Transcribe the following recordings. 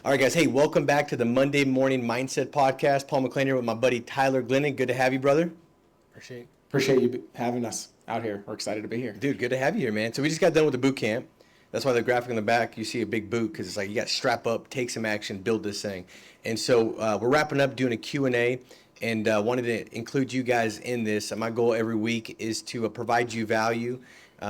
All right, guys. Hey, welcome back to the Monday Morning Mindset Podcast. Paul McLean here with my buddy Tyler Glennon. Good to have you, brother. Appreciate you having us out here. We're excited to be here. Dude, good to have you here, man. So we just got done with the boot camp. That's why the graphic in the back, you see a big boot, because it's like you got to strap up, take some action, build this thing. And so we're wrapping up doing a Q&A, and wanted to include you guys in this. My goal every week is to provide you value,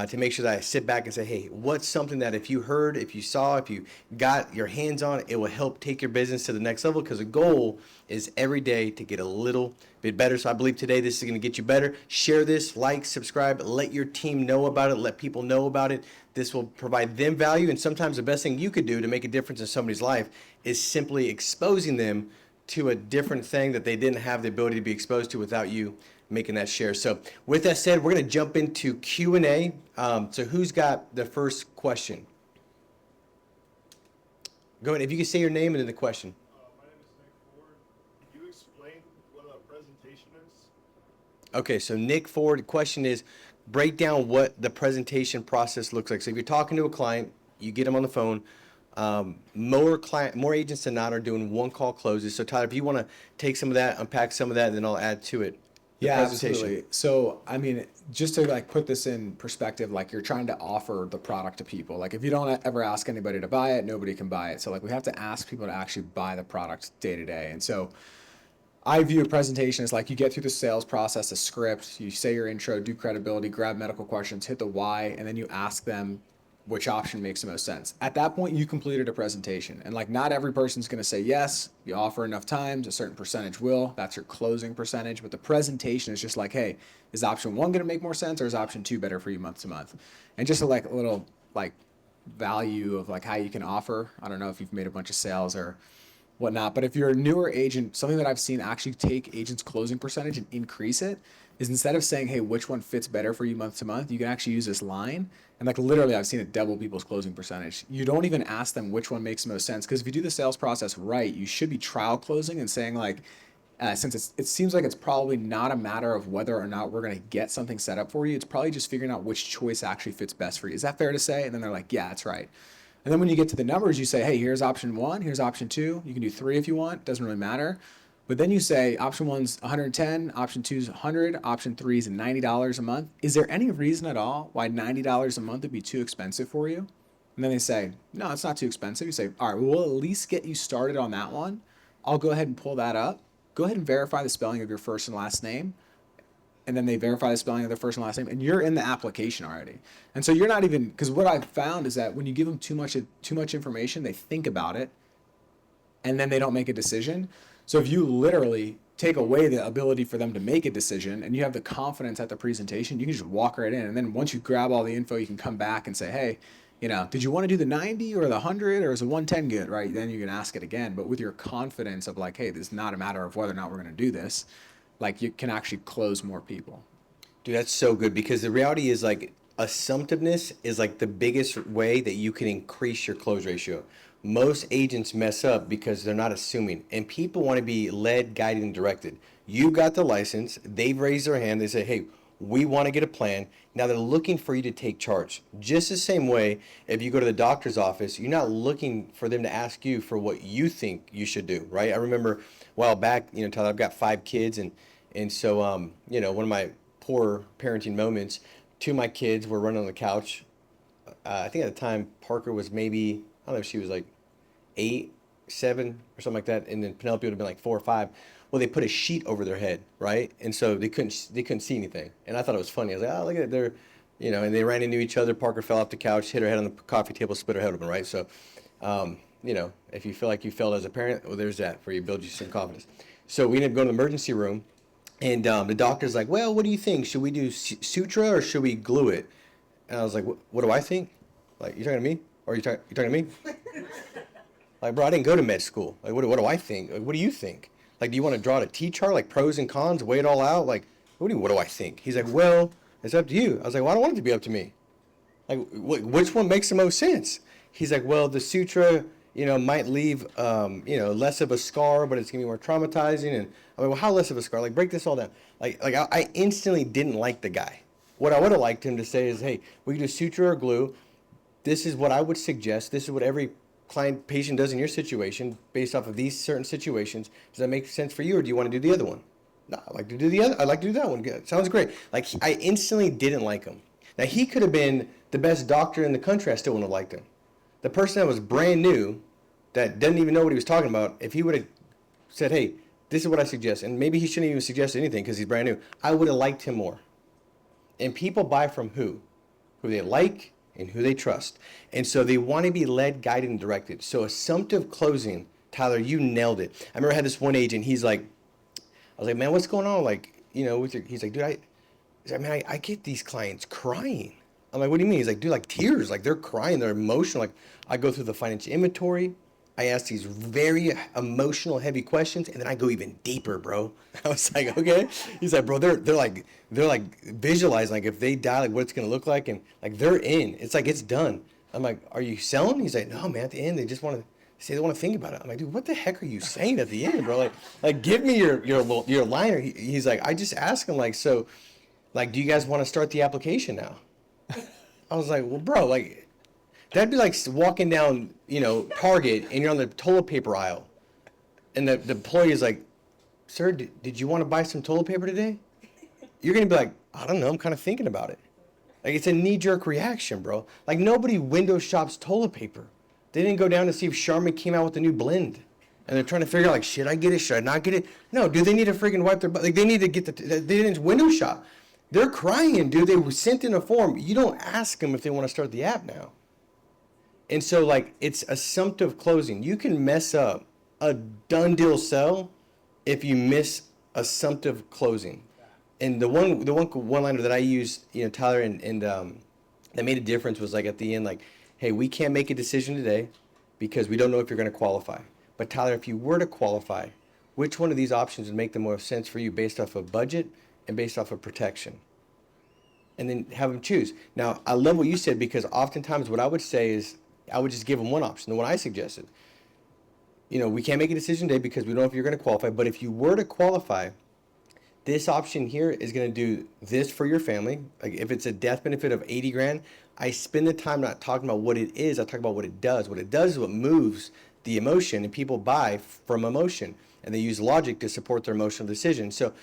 to make sure that I sit back and say, hey, what's something that if you heard, if you saw, if you got your hands on it, it will help take your business to the next level, because the goal is every day to get a little bit better. So I believe today this is going to get you better. Share this, like, subscribe, let your team know about it, let people know about it. This will provide them value, and sometimes the best thing you could do to make a difference in somebody's life is simply exposing them to a different thing that they didn't have the ability to be exposed to without you making that share. So with that said, we're going to jump into Q&A. So who's got the first question? Go ahead. If you can say your name and then the question. My name is Nick Ford. Can you explain what a presentation is? Okay, so Nick Ford, the question is, break down what the presentation process looks like. So if you're talking to a client, you get them on the phone. More agents than not are doing one call closes. So Tyler, if you want to take some of that, unpack some of that, then I'll add to it. Yeah, absolutely. So, I mean, just to like put this in perspective, like you're trying to offer the product to people. Like if you don't ever ask anybody to buy it, nobody can buy it. So like we have to ask people to actually buy the product day to day. And so I view a presentation as like you get through the sales process, a script, you say your intro, do credibility, grab medical questions, hit the why, and then you ask them which option makes the most sense. At that point, you completed a presentation. And like not every person's going to say yes. You offer enough times, a certain percentage will. That's your closing percentage. But the presentation is just like, hey, is option one going to make more sense, or is option two better for you month to month? And just a little value of like how you can offer. I don't know if you've made a bunch of sales or whatnot, but if you're a newer agent, something that I've seen actually take agents' closing percentage and increase it is instead of saying, hey, which one fits better for you month to month, you can actually use this line. And like literally, I've seen it double people's closing percentage. You don't even ask them which one makes the most sense, because if you do the sales process right, you should be trial closing and saying like, since it seems like it's probably not a matter of whether or not we're going to get something set up for you, it's probably just figuring out which choice actually fits best for you. Is that fair to say? And then they're like, yeah, that's right. And then when you get to the numbers, you say, hey, here's option one, here's option two. You can do three if you want, doesn't really matter. But then you say option one's 110, option two's 100, option three's $90 a month. Is there any reason at all why $90 a month would be too expensive for you? And then they say, no, it's not too expensive. You say, all right, we'll at least get you started on that one. I'll go ahead and pull that up. Go ahead and verify the spelling of your first and last name. And then they verify the spelling of their first and last name, and you're in the application already. And so you're not even, because what I've found is that when you give them too much information, they think about it, and then they don't make a decision. So if you literally take away the ability for them to make a decision, and you have the confidence at the presentation, you can just walk right in. And then once you grab all the info, you can come back and say, hey, did you want to do the 90 or the 100, or is the 110 good, right? Then you can ask it again. But with your confidence of like, hey, this is not a matter of whether or not we're going to do this, like you can actually close more people. Dude, that's so good, because the reality is like assumptiveness is like the biggest way that you can increase your close ratio. Most agents mess up because they're not assuming, and people want to be led, guided, and directed. You got the license, they've raised their hand, they say, hey, we want to get a plan. Now they're looking for you to take charge. Just the same way, if you go to the doctor's office, you're not looking for them to ask you for what you think you should do, right? I remember a while back, Tyler, I've got 5 kids, and so, one of my poor parenting moments, 2 of my kids were running on the couch. I think at the time, Parker was maybe, I don't know if she was like 8, 7 or something like that, and then Penelope would have been like 4 or 5. Well, they put a sheet over their head, right? And so they couldn't see anything. And I thought it was funny. I was like, oh, look at it. They're, and they ran into each other. Parker fell off the couch, hit her head on the coffee table, split her head open, right? So, if you feel like you failed as a parent, well, there's that for you, build you some confidence. So we ended up going to the emergency room, and the doctor's like, well, what do you think? Should we do sutura or should we glue it? And I was like, what do I think? Like, you talking to me? Or are you talking to me? Like, bro, I didn't go to med school. Like, what do I think? Like, what do you think? Like, do you want to draw a T-chart, like pros and cons, weigh it all out? Like, what do I think? He's like, well, it's up to you. I was like, well, I don't want it to be up to me. Like, which one makes the most sense? He's like, well, the sutra, might leave, less of a scar, but it's going to be more traumatizing. And I'm like, well, how less of a scar? Like, break this all down. I instantly didn't like the guy. What I would have liked him to say is, hey, we can do suture or glue. This is what I would suggest. This is what every client patient does in your situation based off of these certain situations. Does that make sense for you, or do you want to do the other one? No, I like to do the other. I like to do that one. Good. Sounds great. Like I instantly didn't like him. Now he could have been the best doctor in the country. I still wouldn't have liked him. The person that was brand new, that didn't even know what he was talking about, if he would have said, "Hey, this is what I suggest," and maybe he shouldn't even suggest anything because he's brand new, I would have liked him more. And people buy from who? Who they like and who they trust. And so they want to be led, guided, and directed. So assumptive closing, Tyler, you nailed it. I remember I had this one agent, he's like, I was like, man, what's going on? Like, with your, he's like, dude, I get these clients crying. I'm like, what do you mean? He's like, dude, like tears, like they're crying, they're emotional. Like I go through the financial inventory. I ask these very emotional, heavy questions, and then I go even deeper, bro. I was like, okay. He's like, bro, they're like visualizing like if they die, like what it's gonna look like, and like they're in. It's like it's done. I'm like, are you selling? He's like, no, man. At the end, they just want to say they want to think about it. I'm like, dude, what the heck are you saying at the end, bro? Like give me your liner. He's like, I just asked him like, so, like, do you guys want to start the application now? I was like, well, bro, like. That'd be like walking down, Target, and you're on the toilet paper aisle. And the employee is like, sir, did you want to buy some toilet paper today? You're going to be like, I don't know, I'm kind of thinking about it. Like, it's a knee-jerk reaction, bro. Like, nobody window shops toilet paper. They didn't go down to see if Charmin came out with a new blend. And they're trying to figure out, like, should I get it? Should I not get it? No, dude, they need to freaking wipe their butt. Like, they need to get they didn't window shop. They're crying, dude. They were sent in a form. You don't ask them if they want to start the app now. And so, like, it's assumptive closing. You can mess up a done deal sell if you miss assumptive closing. And the one liner that I used, Tyler, and that made a difference was like at the end, like, hey, we can't make a decision today because we don't know if you're going to qualify. But Tyler, if you were to qualify, which one of these options would make the most sense for you based off of budget and based off of protection? And then have them choose. Now, I love what you said because oftentimes what I would say is, I would just give them one option, the one I suggested. We can't make a decision today because we don't know if you're going to qualify. But if you were to qualify, this option here is going to do this for your family. Like if it's a death benefit of 80 grand, I spend the time not talking about what it is. I talk about what it does. What it does is what moves the emotion, and people buy from emotion, and they use logic to support their emotional decision. So,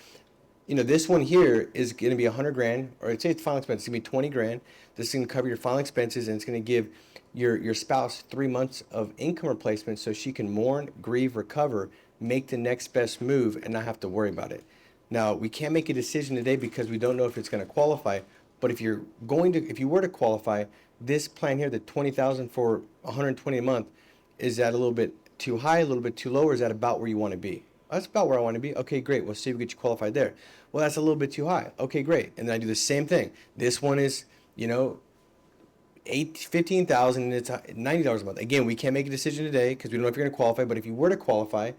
this one here is going to be 100 grand, or I'd say it's final expenses. It's going to be 20 grand. This is going to cover your final expenses, and it's going to give your spouse 3 months of income replacement so she can mourn, grieve, recover, make the next best move, and not have to worry about it. Now, we can't make a decision today because we don't know if it's going to qualify, but if you were to qualify, this plan here, the $20,000 for 120 a month, is that a little bit too high, a little bit too low, or is that about where you want to be? That's about where I want to be. Okay, great. We'll see if we get you qualified there. Well, that's a little bit too high. Okay, great. And then I do the same thing. This one is, $15,000 and it's $90 a month. Again, we can't make a decision today because we don't know if you're going to qualify. But if you were to qualify,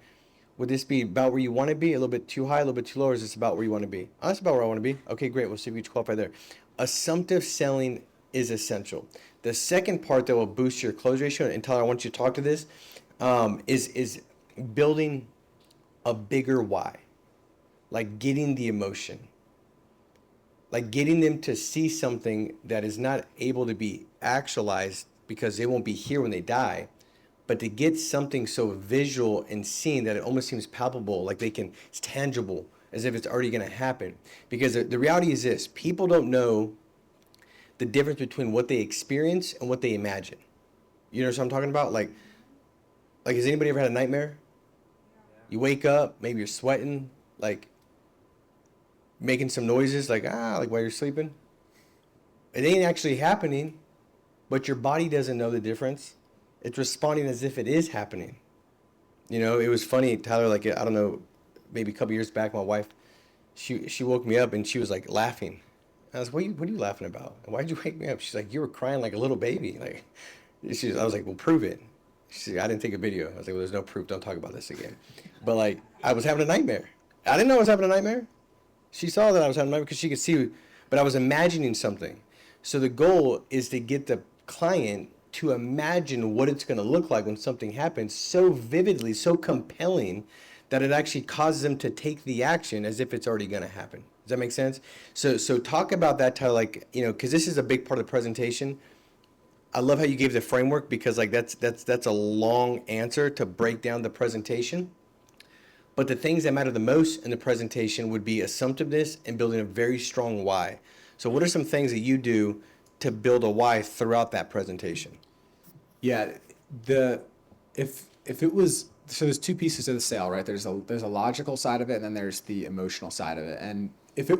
would this be about where you want to be? A little bit too high, a little bit too low, or is this about where you want to be? Oh, that's about where I want to be. Okay, great. We'll see if we get you qualified there. Assumptive selling is essential. The second part that will boost your close ratio, and Tyler, I want you to talk to this, is building a bigger why, like getting the emotion, like getting them to see something that is not able to be actualized because they won't be here when they die, but to get something so visual and seen that it almost seems palpable, like it's tangible, as if it's already going to happen. Because the reality is this: people don't know the difference between what they experience and what they imagine. You know what I'm talking about? Like has anybody ever had a nightmare? You wake up, maybe you're sweating, like making some noises, like while you're sleeping. It ain't actually happening, but your body doesn't know the difference. It's responding as if it is happening. It was funny, Tyler, like, I don't know, maybe a couple years back, my wife, she woke me up and she was like laughing. I was, what are you laughing about? Why'd you wake me up? She's like, you were crying like a little baby. Like, I was like, well, prove it. She said, I didn't take a video. I was like, well, there's no proof. Don't talk about this again. But like, I was having a nightmare. I didn't know I was having a nightmare. She saw that I was having a nightmare because she could see, but I was imagining something. So the goal is to get the client to imagine what it's going to look like when something happens so vividly, so compelling, that it actually causes them to take the action as if it's already going to happen. Does that make sense? So talk about that, Tyler, like, because this is a big part of the presentation. I love how you gave the framework because like that's a long answer to break down the presentation. But the things that matter the most in the presentation would be assumptiveness and building a very strong why. So what are some things that you do to build a why throughout that presentation? Yeah, the if it was, so there's two pieces of the sale, right? There's a logical side of it, and then there's the emotional side of it. And if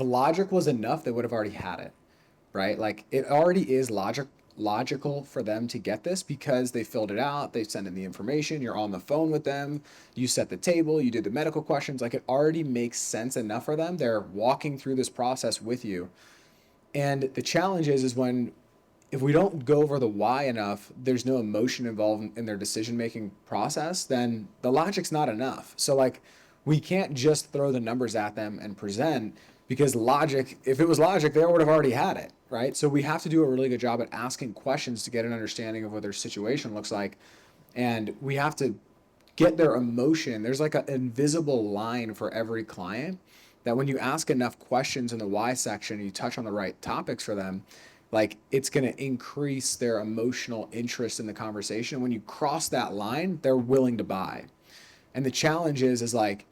logic was enough, they would have already had it, right? Like it already is logical for them to get this because they filled it out, they sent in the information, you're on the phone with them, you set the table, you did the medical questions. Like it already makes sense enough for them. They're walking through this process with you. And the challenge is when if we don't go over the why enough, there's no emotion involved in their decision making process, then the logic's not enough. So like we can't just throw the numbers at them and present because logic, if it was logic, they would have already had it, right? So we have to do a really good job at asking questions to get an understanding of what their situation looks like. And we have to get their emotion. There's like an invisible line for every client that when you ask enough questions in the why section, you touch on the right topics for them, like it's going to increase their emotional interest in the conversation. When you cross that line, they're willing to buy. And the challenge is like,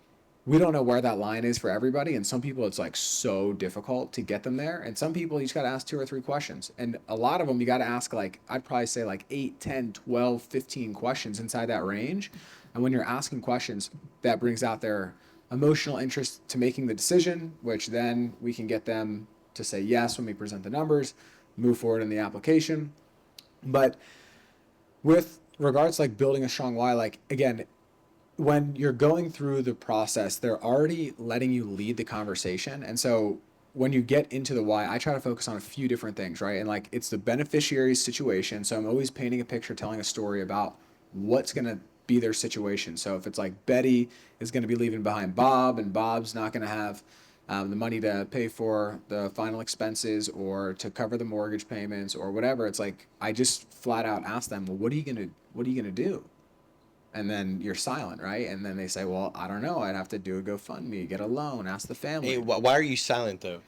we don't know where that line is for everybody. And some people, it's like so difficult to get them there. And some people, you just got to ask 2 or 3 questions. And a lot of them, you got to ask like, I'd probably say like 8, 10, 12, 15 questions inside that range. And when you're asking questions, that brings out their emotional interest to making the decision, which then we can get them to say yes when we present the numbers, move forward in the application. But with regards to like building a strong why, like again, when you're going through the process, they're already letting you lead the conversation. And so when you get into the why, I try to focus on a few different things, right? And like it's the beneficiary's situation. So I'm always painting a picture, telling a story about what's going to be their situation. So if it's like Betty is going to be leaving behind Bob and Bob's not going to have the money to pay for the final expenses or to cover the mortgage payments or whatever, it's like I just flat out ask them, well, what are you gonna do? And then you're silent, right? And then they say, well, I don't know. I'd have to do a GoFundMe, get a loan, ask the Hey, family. why are you silent though?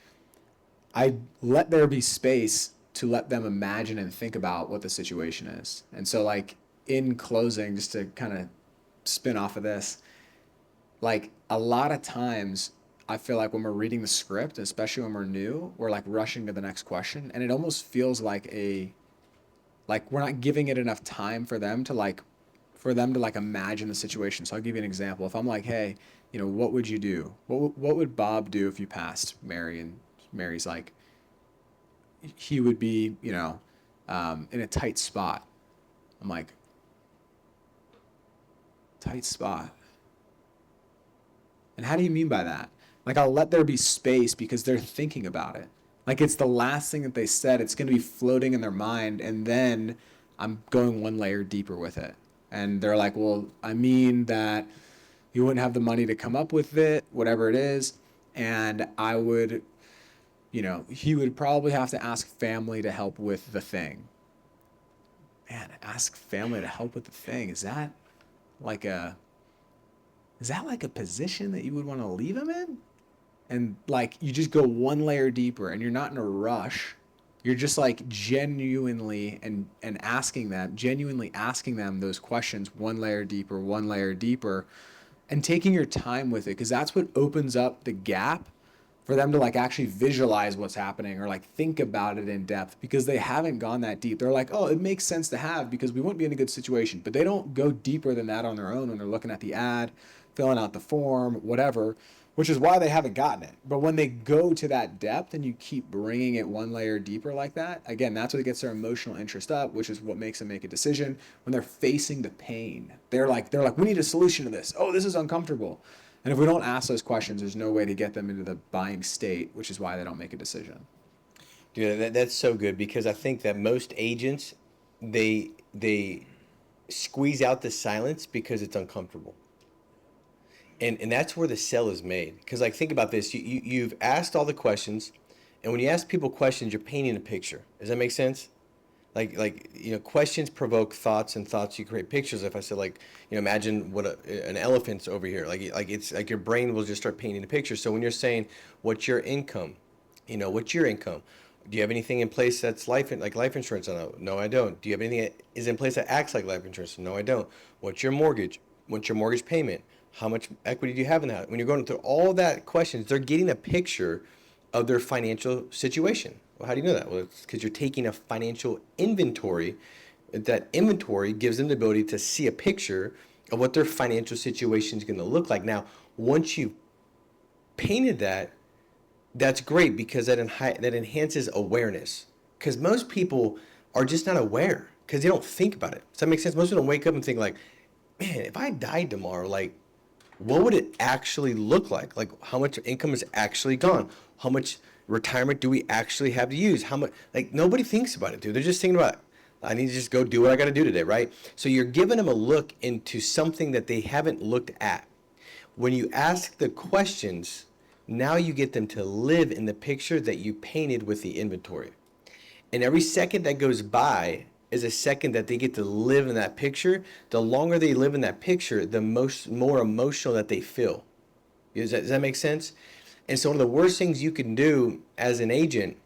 I let there be space to let them imagine and think about what the situation is. And so, like, in closing, just to kind of spin off of this, like, a lot of times I feel like when we're reading the script, especially when we're new, we're like rushing to the next question. And it almost feels like we're not giving it enough time for them to like imagine the situation. So I'll give you an example. If I'm like, hey, what would you do? What would Bob do if you passed Mary? And Mary's like, he would be, in a tight spot. I'm like, tight spot. And how do you mean by that? Like, I'll let there be space because they're thinking about it. Like, it's the last thing that they said. It's going to be floating in their mind. And then I'm going one layer deeper with it. And they're like, well, I mean that you wouldn't have the money to come up with it, whatever it is. And I would, he would probably have to ask family to help with the thing. Man, ask family to help with the thing. Like a, is that like a position that you would want to leave him in? And like you just go one layer deeper and you're not in a rush. You're just like genuinely and genuinely asking them those questions one layer deeper, and taking your time with it, because that's what opens up the gap for them to like actually visualize what's happening or like think about it in depth, because they haven't gone that deep. They're like, oh, it makes sense to have because we wouldn't be in a good situation, but they don't go deeper than that on their own when they're looking at the ad, filling out the form, whatever, which is why they haven't gotten it. But when they go to that depth and you keep bringing it one layer deeper like that, again, that's what gets their emotional interest up, which is what makes them make a decision when they're facing the pain. They're like, we need a solution to this. Oh, this is uncomfortable. And if we don't ask those questions, there's no way to get them into the buying state, which is why they don't make a decision. Dude, that's so good because I think that most agents they squeeze out the silence because it's uncomfortable. And that's where the sell is made. Because like think about this, you've asked all the questions, and when you ask people questions, you're painting a picture. Does that make sense? Questions provoke thoughts, and thoughts you create pictures. If I said imagine what an elephant's over here, like it's like your brain will just start painting a picture. So when you're saying what's your income, what's your income, Do you have anything in place that's life insurance? No, I don't. Do you have anything that is in place that acts like life insurance? No, I don't. What's your mortgage? What's your mortgage payment? How much equity do you have in that? When you're going through all that questions, they're getting a picture of their financial situation. Well, how do you know that? Well, it's because you're taking a financial inventory. That inventory gives them the ability to see a picture of what their financial situation is going to look like. Now, once you've painted that, that's great because that enhances awareness. Because most people are just not aware because they don't think about it. Does that make sense? Most people don't wake up and think like, man, if I died tomorrow, like, what would it actually look like? Like, how much income is actually gone? How much retirement do we actually have to use? How much? Like, nobody thinks about it, dude. They're just thinking about, I need to just go do what I got to do today, right? So you're giving them a look into something that they haven't looked at. When you ask the questions, now you get them to live in the picture that you painted with the inventory. And every second that goes by is a second that they get to live in that picture. The longer they live in that picture, the more emotional that they feel. Does that make sense? And so one of the worst things you can do as an agent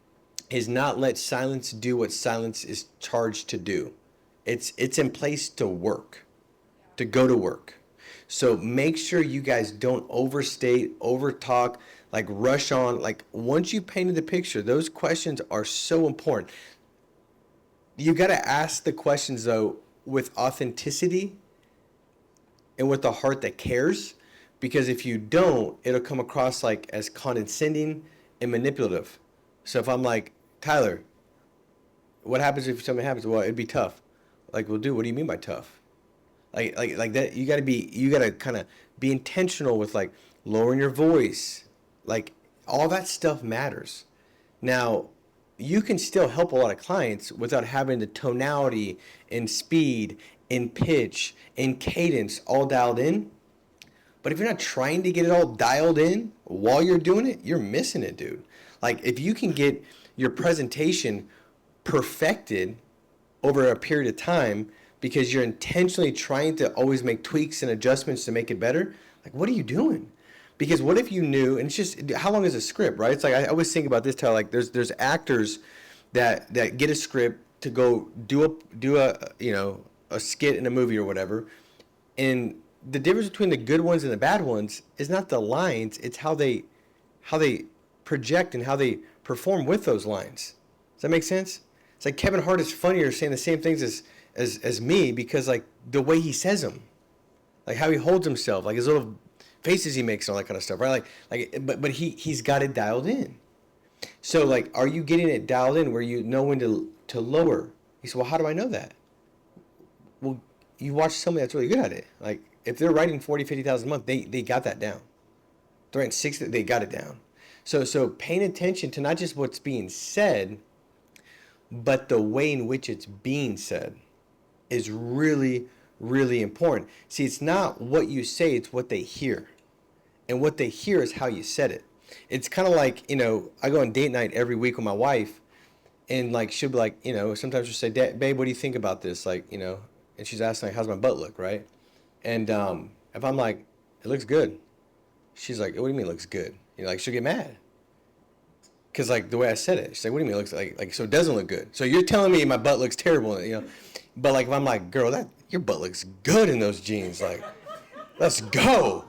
is not let silence do what silence is charged to do. It's in place to work, to go to work. So make sure you guys don't overstate, overtalk, like rush on. Like once you painted the picture, those questions are so important. You got to ask the questions though with authenticity and with a heart that cares, because if you don't, it'll come across like as condescending and manipulative. So if I'm like, Tyler, what happens if something happens? Well, it'd be tough. Like, well, dude, what do you mean by tough? Like that. You gotta kind of be intentional with like lowering your voice. Like all that stuff matters. Now, you can still help a lot of clients without having the tonality and speed and pitch and cadence all dialed in. But if you're not trying to get it all dialed in while you're doing it, you're missing it, dude. Like if you can get your presentation perfected over a period of time because you're intentionally trying to always make tweaks and adjustments to make it better, like what are you doing? Because what if you knew, and it's just, how long is a script, right? It's like, I always think about this, Tyler, like there's actors that get a script to go do a skit in a movie or whatever. And the difference between the good ones and the bad ones is not the lines, it's how they project and how they perform with those lines. Does that make sense? It's like Kevin Hart is funnier saying the same things as me because like the way he says them, like how he holds himself, like his little faces he makes and all that kind of stuff, right? But he's got it dialed in. So like, are you getting it dialed in where you know when to lower? He said, well, how do I know that? Well, you watch somebody that's really good at it. Like if they're writing 40, 50,000 a month, they got that down. They're writing 60, they got it down. So paying attention to not just what's being said, but the way in which it's being said is really, really important. See, it's not what you say, it's what they hear. And what they hear is how you said it. It's kind of like, I go on date night every week with my wife, and like she'll be like, sometimes she'll say, babe, what do you think about this? Like, and she's asking like, how's my butt look, right? And if I'm like, it looks good, she's like, what do you mean it looks good? Like she'll get mad. Cause like the way I said it, she's like, what do you mean it looks like so it doesn't look good? So you're telling me my butt looks terrible, But like if I'm like, girl, your butt looks good in those jeans, like, let's go.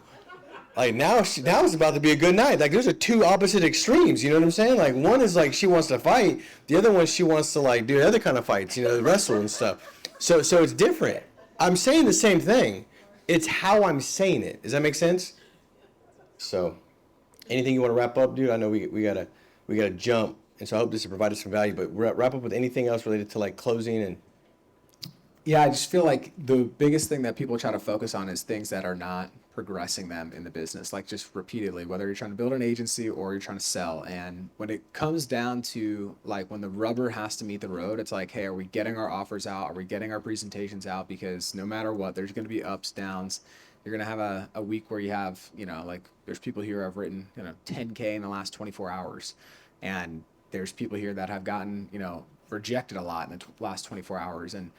Like now it's about to be a good night. Like those are two opposite extremes, you know what I'm saying? Like one is like she wants to fight, the other one she wants to like do other kind of fights, wrestle and stuff. So it's different. I'm saying the same thing. It's how I'm saying it. Does that make sense? So anything you want to wrap up, dude? I know we gotta jump, and so I hope this has provided some value. But wrap up with anything else related to like closing and. Yeah, I just feel like the biggest thing that people try to focus on is things that are not progressing them in the business, like just repeatedly, whether you're trying to build an agency or you're trying to sell. And when it comes down to like when the rubber has to meet the road, it's like, hey, are we getting our offers out? Are we getting our presentations out? Because no matter what, there's going to be ups, downs. You're going to have a week where you have, like there's people here who have written, 10K in the last 24 hours. And there's people here that have gotten, rejected a lot in the last 24 hours. And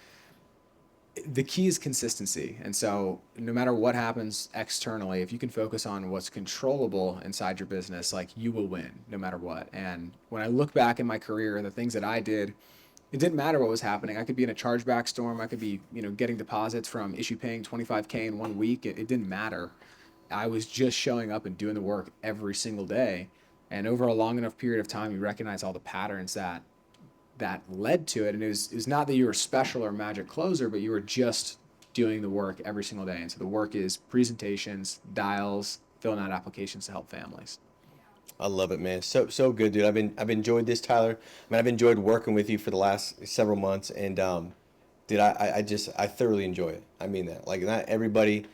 the key is consistency. And so no matter what happens externally, if you can focus on what's controllable inside your business, like you will win no matter what. And when I look back in my career, the things that I did, it didn't matter what was happening. I could be in a chargeback storm. I could be, getting deposits from issue paying 25K in 1 week. It didn't matter. I was just showing up and doing the work every single day. And over a long enough period of time, you recognize all the patterns that led to it. And it was not that you were special or magic closer, but you were just doing the work every single day. And so the work is presentations, dials, filling out applications to help families. I love it, man. So good, dude. I've enjoyed this, Tyler. I mean, I've enjoyed working with you for the last several months, and dude, I thoroughly enjoy it. I mean that. Like, not everybody,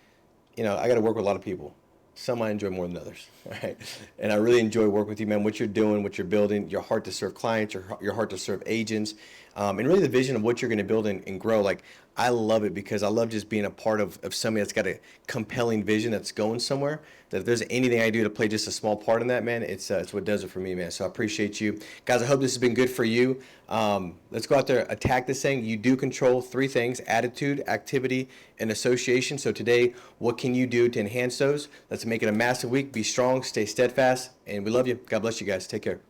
I got to work with a lot of people. Some I enjoy more than others, right? And I really enjoy working with you, man. What you're doing, what you're building, your heart to serve clients, your heart to serve agents, and really the vision of what you're going to build and grow. Like, I love it because I love just being a part of somebody that's got a compelling vision that's going somewhere. That if there's anything I do to play just a small part in that, man, it's what does it for me, man. So I appreciate you. Guys, I hope this has been good for you. Let's go out there, attack this thing. You do control three things: attitude, activity, and association. So today, what can you do to enhance those? Let's make it a massive week. Be strong, stay steadfast, and we love you. God bless you guys. Take care.